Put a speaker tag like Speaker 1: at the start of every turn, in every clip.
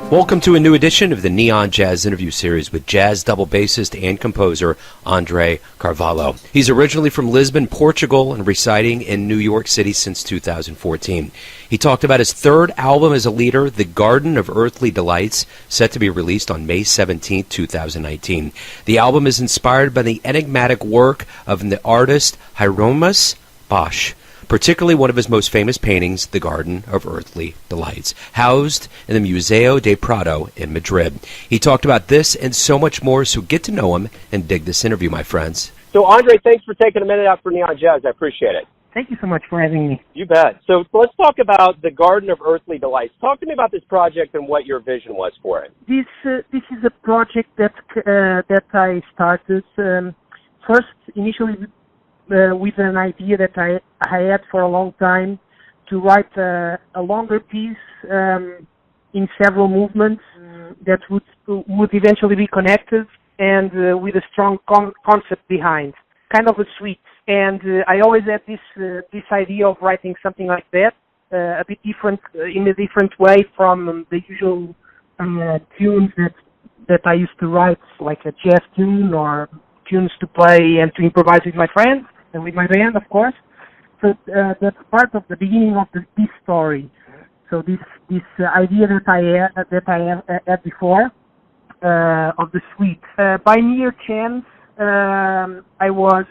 Speaker 1: Welcome to a new edition of the Neon Jazz interview series with jazz double bassist and composer Andre Carvalho. He's originally from Lisbon, Portugal, and residing in New York City since 2014. He talked about his third album as a leader, The Garden of Earthly Delights, set to be released on May 17, 2019. The album is inspired by the enigmatic work of the artist Hieronymus Bosch, particularly one of his most famous paintings, The Garden of Earthly Delights, housed in the Museo del Prado in Madrid. He talked about this and so much more, so get to know him and dig this interview, my friends.
Speaker 2: So, Andre, thanks for taking a minute out for Neon Jazz. I appreciate it.
Speaker 3: Thank you so much for having me.
Speaker 2: You bet. So let's talk about The Garden of Earthly Delights. Talk to me about this project and what your vision was for it.
Speaker 3: This is a project that I started first initially with an idea that I had for a long time to write a longer piece in several movements that would eventually be connected and with a strong concept behind, kind of a suite. And I always had this idea of writing something like that, a bit different, in a different way from the usual tunes that I used to write, like a jazz tune or tunes to play and to improvise with my friends and with my band, of course. So that's part of the beginning of this story. So this idea that I had before of the suite. By mere chance, I was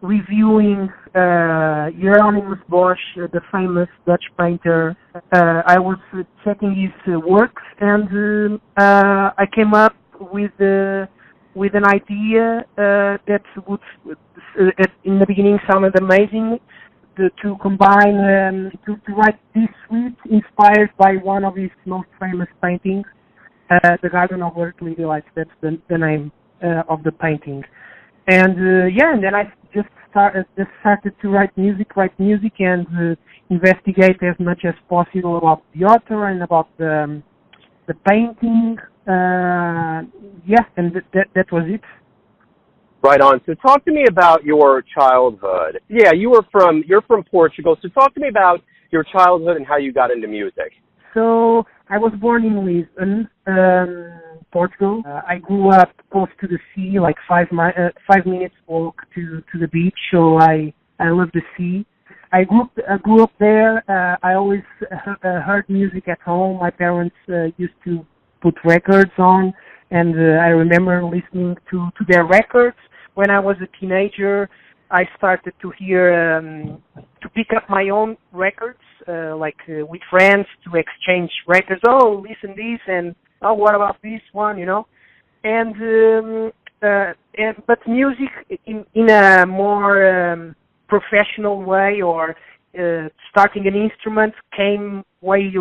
Speaker 3: reviewing Hieronymus Bosch, the famous Dutch painter. I was checking his works, and I came up with an idea that would, in the beginning, sounded amazing. To combine, to write this suite inspired by one of his most famous paintings, The Garden of Earthly Delights. That's the name of the painting. And and then I just started to write music and investigate as much as possible about the author and about the painting. And that was it.
Speaker 2: Right on. So talk to me about your childhood. Yeah, you're from Portugal. So talk to me about your childhood and how you got into music.
Speaker 3: So I was born in Lisbon, Portugal. I grew up close to the sea, like 5 minutes walk to the beach. So I love the sea. I grew up there. I always heard music at home. My parents used to put records on, and I remember listening to their records. When I was a teenager, I started to hear, to pick up my own records, with friends, to exchange records. Oh, listen this, and oh, what about this one, you know? But music in a more professional way, or starting an instrument, came way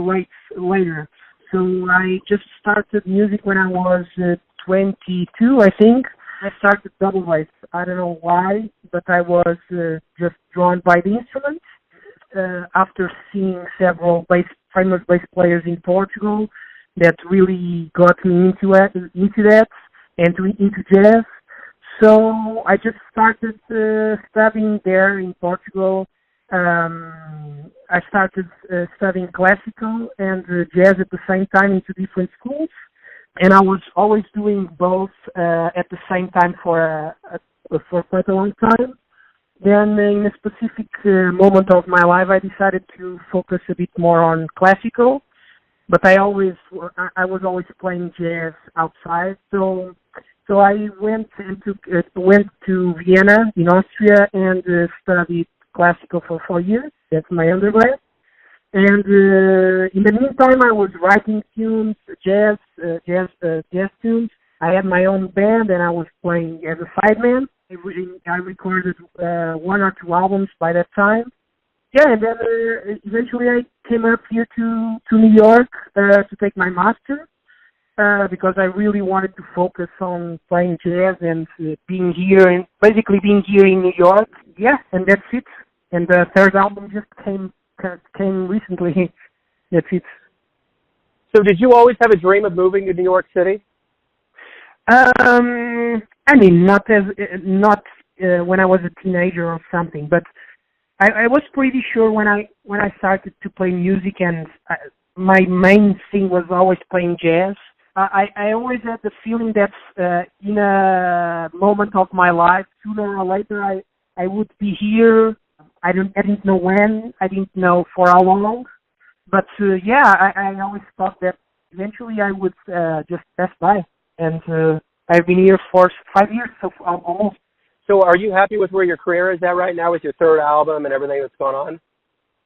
Speaker 3: later. So I just started music when I was 22, I think. I started double bass. I don't know why, but I was just drawn by the instrument. After seeing several famous bass players in Portugal, that really got me into that and into jazz. So I just started studying there in Portugal. I started studying classical and jazz at the same time into different schools, and I was always doing both at the same time for quite a long time. Then in a specific moment of my life, I decided to focus a bit more on classical, but I was always playing jazz outside. So I went to Vienna in Austria and studied classical for 4 years. That's my undergrad. And in the meantime, I was writing tunes, jazz tunes. I had my own band, and I was playing as a sideman. I recorded 1 or 2 albums by that time. Yeah, and then eventually I came up here to New York to take my master because I really wanted to focus on playing jazz and being here in New York. Yeah, and that's it. And the third album just came recently. That's it.
Speaker 2: So did you always have a dream of moving to New York City?
Speaker 3: I mean, not when I was a teenager or something, but I was pretty sure when I started to play music and my main thing was always playing jazz. I always had the feeling that in a moment of my life, sooner or later, I would be here. I didn't know when. I didn't know for how long. But I always thought that eventually I would just pass by. And I've been here for 5 years, so almost.
Speaker 2: So are you happy with where your career is at right now with your third album and everything that's going on?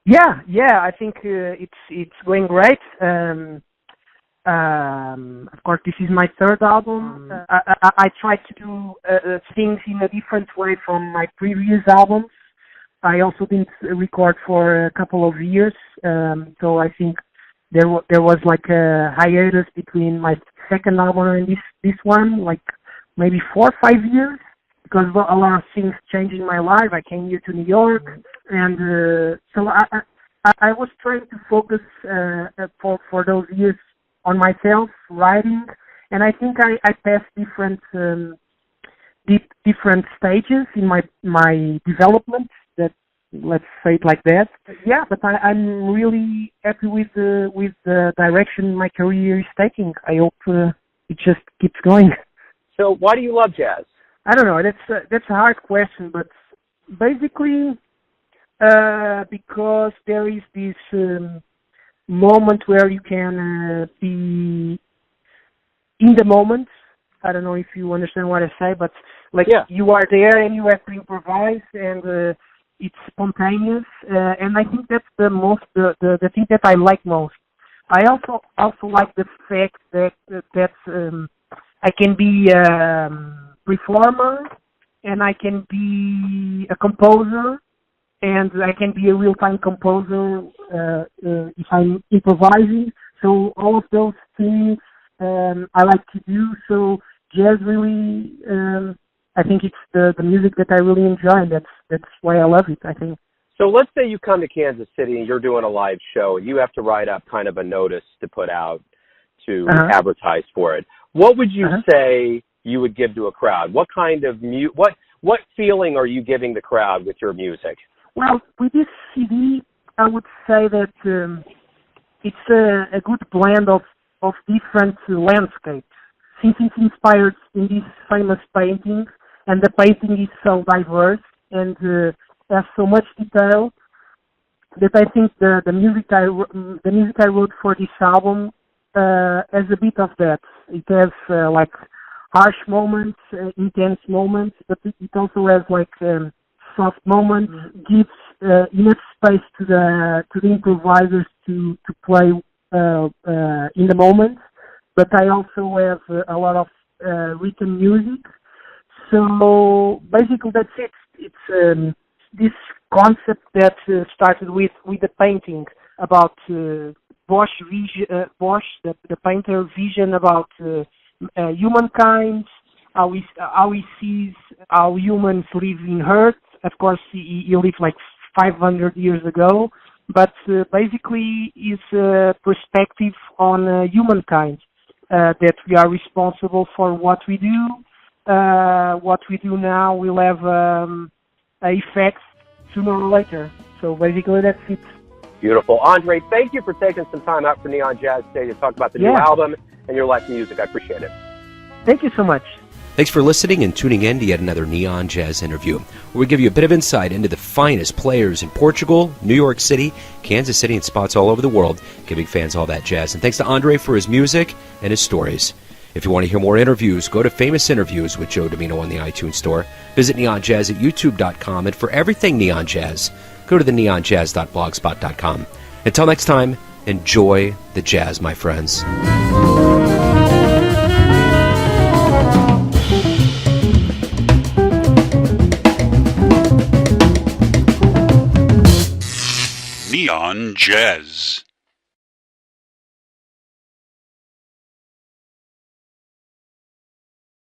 Speaker 3: Yeah, I think it's going great. Of course, this is my third album. I try to do things in a different way from my previous albums. I also didn't record for a couple of years, so I think there was like a hiatus between my second album and this one, like maybe 4 or 5 years, because a lot of things changed in my life. I came here to New York, and so I was trying to focus for those years on myself, writing, and I think I passed different stages in my development. That, let's say it like that. Yeah, but I'm really happy with the direction my career is taking. I hope it just keeps going.
Speaker 2: So why do you love jazz?
Speaker 3: I don't know. That's a hard question, but basically because there is this moment where you can be in the moment. I don't know if you understand what I say, but you are there and you have to improvise, and it's spontaneous. And I think that's the thing that I like most. I also like the fact that I can be performer, and I can be a composer, and I can be a real-time composer if I'm improvising. So all of those things I like to do. So jazz really, I think it's the music that I really enjoy, and that's why I love it, I think.
Speaker 2: So let's say you come to Kansas City and you're doing a live show, and you have to write up kind of a notice to put out to advertise for it. What would you say you would give to a crowd? What kind of what feeling are you giving the crowd with your music?
Speaker 3: Well, with this CD, I would say that it's a good blend of different landscapes. Since it's inspired in this famous painting, and the painting is so diverse and has so much detail, that I think the music I wrote for this album has a bit of that. It has like harsh moments, intense moments, but it also has like soft moments. Gives enough space to the improvisers to play in the moment. But I also have a lot of written music. So basically that's it. It's this concept that started with the painting about Bosch, the painter vision about humankind, how he sees how humans live in Earth. Of course, he lived like 500 years ago, but basically his perspective on humankind, that we are responsible for what we do. What we do now will have effects sooner or later. So basically that's it.
Speaker 2: Beautiful. Andre, thank you for taking some time out for Neon Jazz today to talk about the new album and your life music. I appreciate it.
Speaker 3: Thank you so much.
Speaker 1: Thanks for listening and tuning in to yet another Neon Jazz interview, where we give you a bit of insight into the finest players in Portugal, New York City, Kansas City, and spots all over the world, giving fans all that jazz. And thanks to Andre for his music and his stories. If you want to hear more interviews, go to Famous Interviews with Joe Domino on the iTunes Store. Visit Neon Jazz at youtube.com. And for everything Neon Jazz, go to the neonjazz.blogspot.com. Until next time, enjoy the jazz, my friends.
Speaker 4: Neon Jazz.